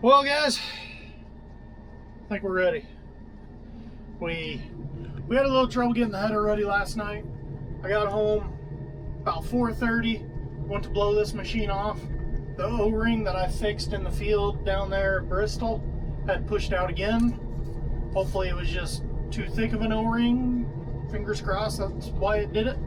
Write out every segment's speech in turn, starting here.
Well, guys, I think we're ready. We had a little trouble getting the header ready last night. I got home about 4:30, went to blow this machine off. The O-ring that I fixed in the field down there at Bristol had pushed out again. Hopefully it was just too thick of an O-ring. Fingers crossed, that's why it did it.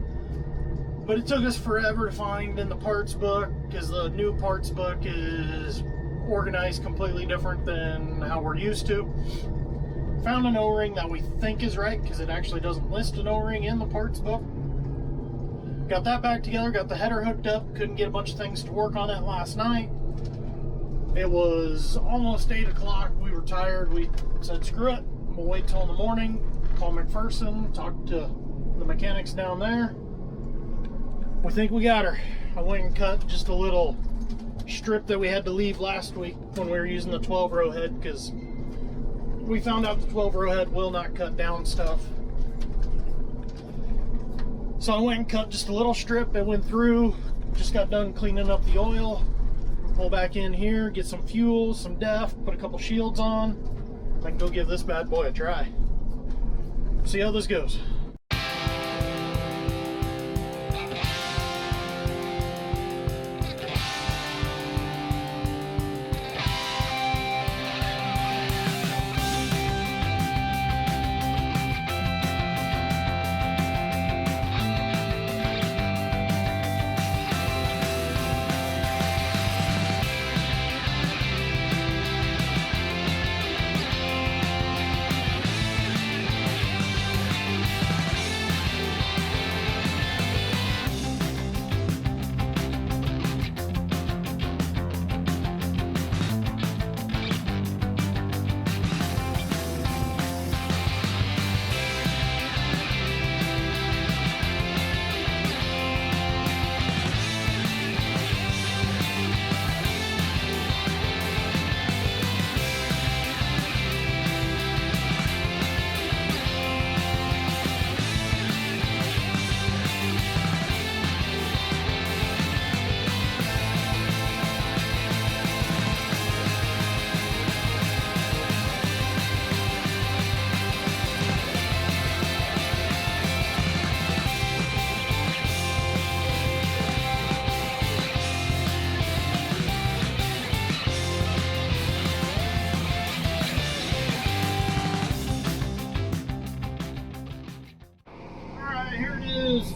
But it took us forever to find in the parts book, because the new parts book is organized completely different than how we're used to. Found an O-ring that we think is right, because it actually doesn't list an O-ring in the parts book. Got that back together, got the header hooked up, couldn't get a bunch of things to work on it last night. It was almost 8 o'clock, we were tired, we said screw it, we'll wait till in the morning, call McPherson, talk to the mechanics down there. We think we got her. I went and cut just a little strip that we had to leave last week when we were using the 12-row head, because we found out the 12-row head will not cut down stuff. So I went and cut just a little strip. It went through, just got done cleaning up the oil. Pull back in here, get some fuel, some def, put a couple shields on. I can go give this bad boy a try. See how this goes. Here it is,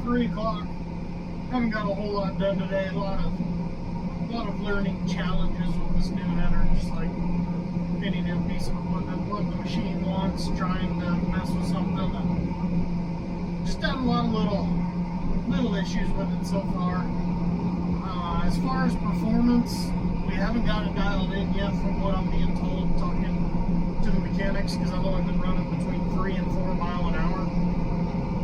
3 o'clock. Haven't got a whole lot done today. A lot of learning challenges with this new header, just like any new piece of equipment. Plugged the machine once, trying to mess with something, and just had a lot of little issues with it so far. As far as performance, we haven't got it dialed in yet from what I'm being told, talking to the mechanics, because I've only been running between 3 and 4 miles an hour.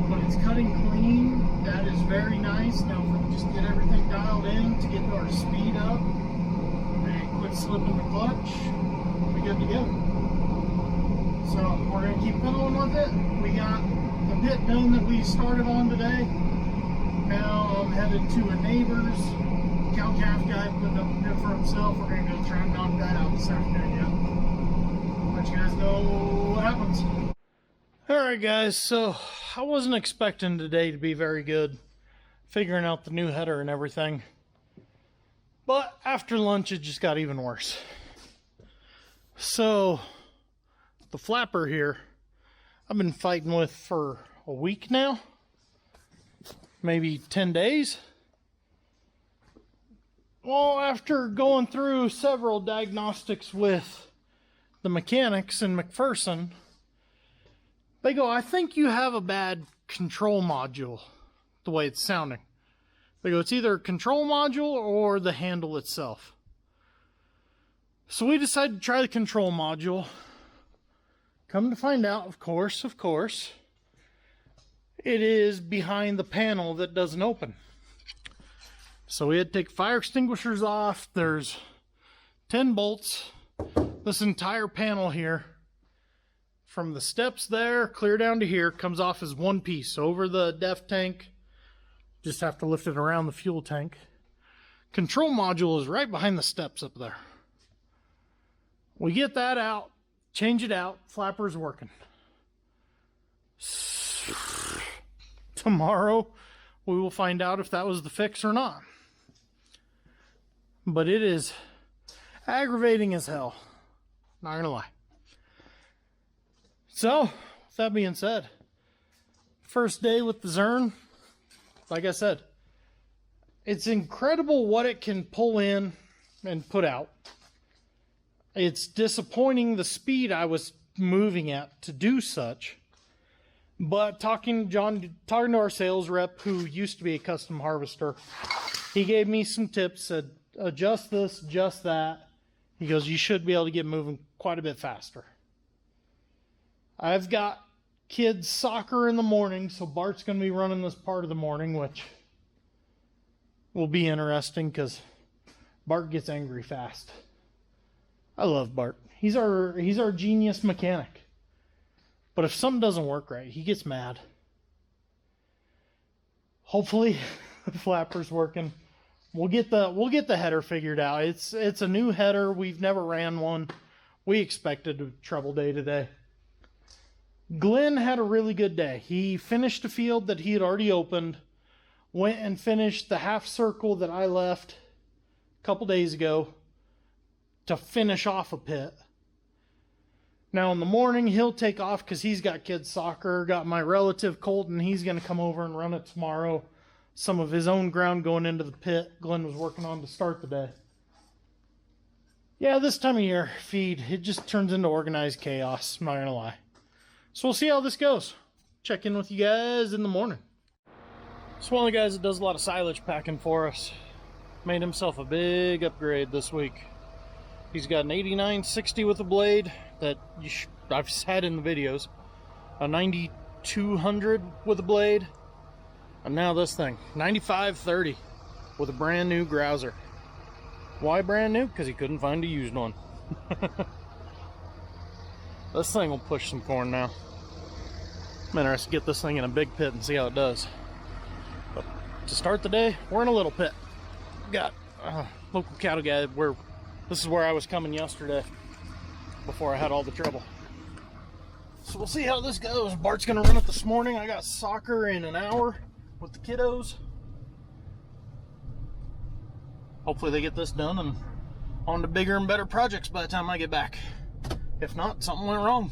But it's cutting clean. That is very nice. Now if we can just get everything dialed in to get our speed up and quit slipping the clutch, we'll be good to go. So we're going to keep pedaling with it. We got the pit done that we started on today. Now I'm headed to a neighbor's cow-calf guy putting up a pit for himself. We're going to go try and knock that out this afternoon. Yeah. Let you guys know what happens. Alright guys, so I wasn't expecting today to be very good, figuring out the new header and everything. But after lunch it just got even worse. So, the flapper here, I've been fighting with for a week now. Maybe 10 days. Well, after going through several diagnostics with the mechanics in McPherson, they go, I think you have a bad control module, the way it's sounding. They go, it's either a control module or the handle itself. So we decided to try the control module. Come to find out, of course, it is behind the panel that doesn't open. So we had to take fire extinguishers off. There's 10 bolts. This entire panel here, from the steps there clear down to here, comes off as one piece over the def tank. Just have to lift it around the fuel tank. Control module is right behind the steps up there. We get that out, change it out, flapper's working. Tomorrow, we will find out if that was the fix or not. But it is aggravating as hell. Not gonna lie. So, with that being said, first day with the Zurn, like I said, it's incredible what it can pull in and put out. It's disappointing the speed I was moving at to do such. But talking to our sales rep, who used to be a custom harvester, he gave me some tips, said adjust this, adjust that. He goes, you should be able to get moving quite a bit faster. I've got kids soccer in the morning, so Bart's going to be running this part of the morning, which will be interesting because Bart gets angry fast. I love Bart. He's our genius mechanic. But if something doesn't work right, he gets mad. Hopefully the flapper's working. We'll get the header figured out. It's a new header. We've never ran one. We expected a trouble day today. Glenn had a really good day. He finished a field that he had already opened, went and finished the half circle that I left a couple days ago to finish off a pit. Now in the morning, he'll take off because he's got kids soccer. Got my relative Colton. He's going to come over and run it tomorrow. Some of his own ground going into the pit Glenn was working on to start the day. Yeah, this time of year, feed, it just turns into organized chaos. I'm not going to lie. So we'll see how this goes. Check in with you guys in the morning. So one of the guys that does a lot of silage packing for us made himself a big upgrade this week. He's got an 8960 with a blade that I've had in the videos, a 9200 with a blade, and now this thing, 9530 with a brand new Grouser. Why brand new? Because he couldn't find a used one. This thing will push some corn now. I'm interested to get this thing in a big pit and see how it does. But to start the day, we're in a little pit. Got a local cattle guy where this is where I was coming yesterday before I had all the trouble. So we'll see how this goes. Bart's gonna run it this morning. I got soccer in an hour with the kiddos. Hopefully they get this done and on to bigger and better projects by the time I get back. If not, something went wrong.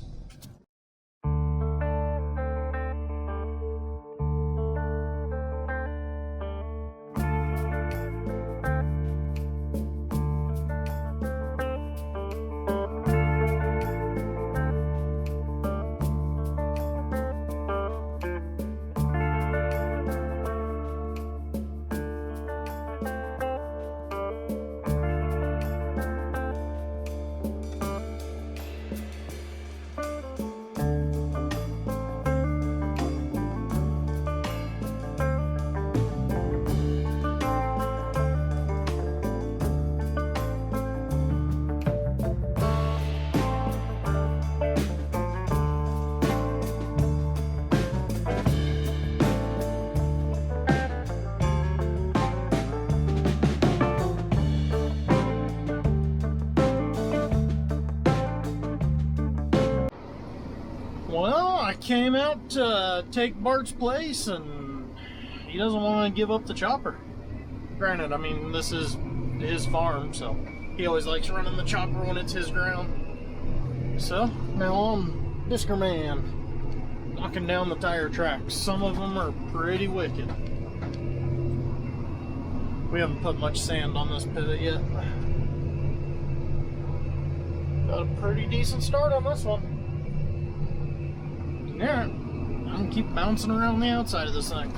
Well, I came out to take Bart's place and he doesn't want to give up the chopper. Granted, I mean, this is his farm, so he always likes running the chopper when it's his ground. So, now I'm Discer Man, knocking down the tire tracks. Some of them are pretty wicked. We haven't put much sand on this pivot yet. Got a pretty decent start on this one. Yeah, I'm gonna keep bouncing around the outside of this thing.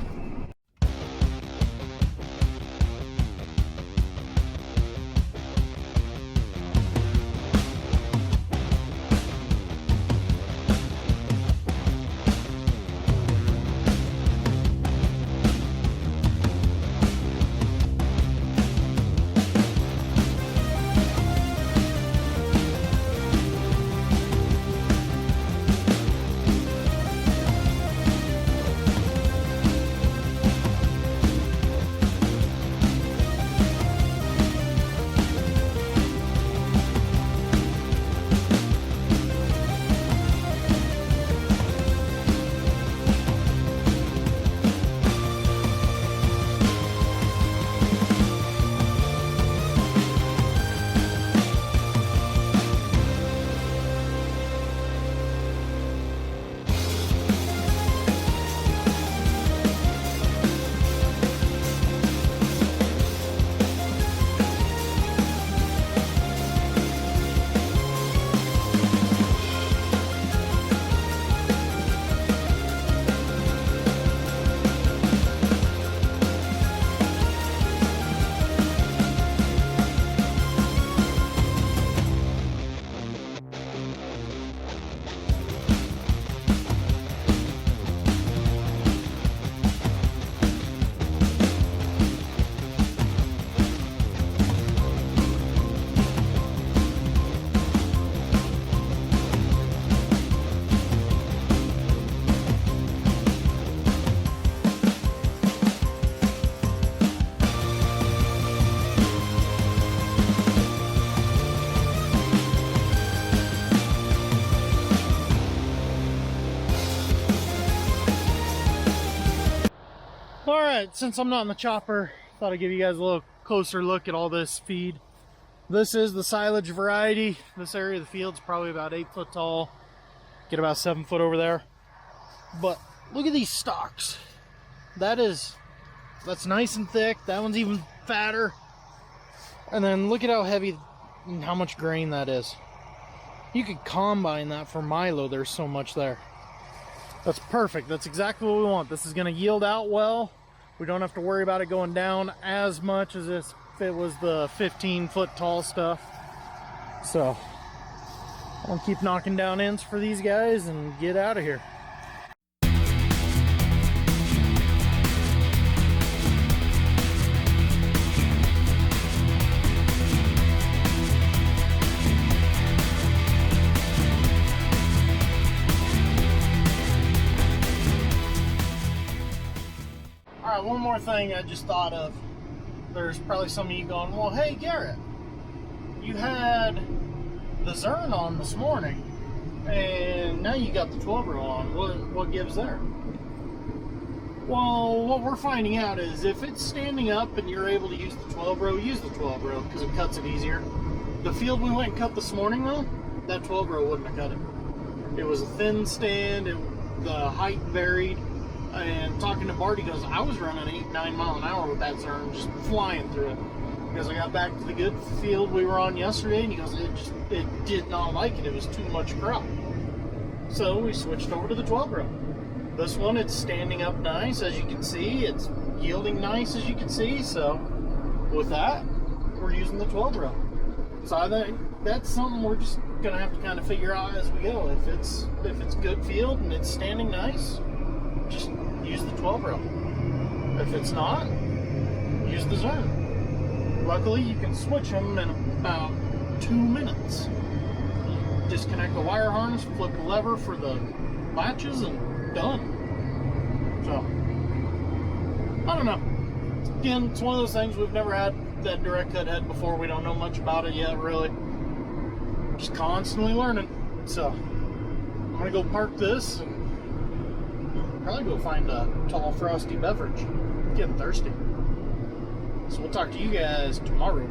Alright, since I'm not in the chopper, thought I'd give you guys a little closer look at all this feed. This is the silage variety. This area of the field's probably about 8 foot tall. Get about 7 foot over there. But look at these stalks. That's nice and thick. That one's even fatter. And then look at how heavy and how much grain that is. You could combine that for Milo. There's so much there. That's perfect. That's exactly what we want. This is going to yield out well. We don't have to worry about it going down as much as if it was the 15 foot tall stuff. So I'll keep knocking down ends for these guys and get out of here. Alright, one more thing I just thought of. There's probably some of you going, well, hey Garrett, you had the Zurn on this morning, and now you got the 12-row on. What gives there? Well, what we're finding out is if it's standing up and you're able to use the 12-row, use the 12-row because it cuts it easier. The field we went and cut this morning, though, that 12-row wouldn't have cut it. It was a thin stand, the height varied. And talking to Bart, he goes, I was running 8-9 mile an hour with that Zurn, just flying through it. Because I got back to the good field we were on yesterday, and he goes, it did not like it. It was too much crop. So we switched over to the 12-row. This one, it's standing up nice, as you can see. It's yielding nice, as you can see. So with that, we're using the 12-row. So I think that's something we're just gonna have to kind of figure out as we go. If it's good field and it's standing nice, just use the 12-row. If it's not, use the Zurn. Luckily, you can switch them in about 2 minutes. You disconnect the wire harness, flip the lever for the latches, and done. So, I don't know. Again, it's one of those things, we've never had that direct cut head before. We don't know much about it yet, really. Just constantly learning. So, I'm going to go park this and probably go find a tall, frosty beverage. I'm getting thirsty. So we'll talk to you guys tomorrow.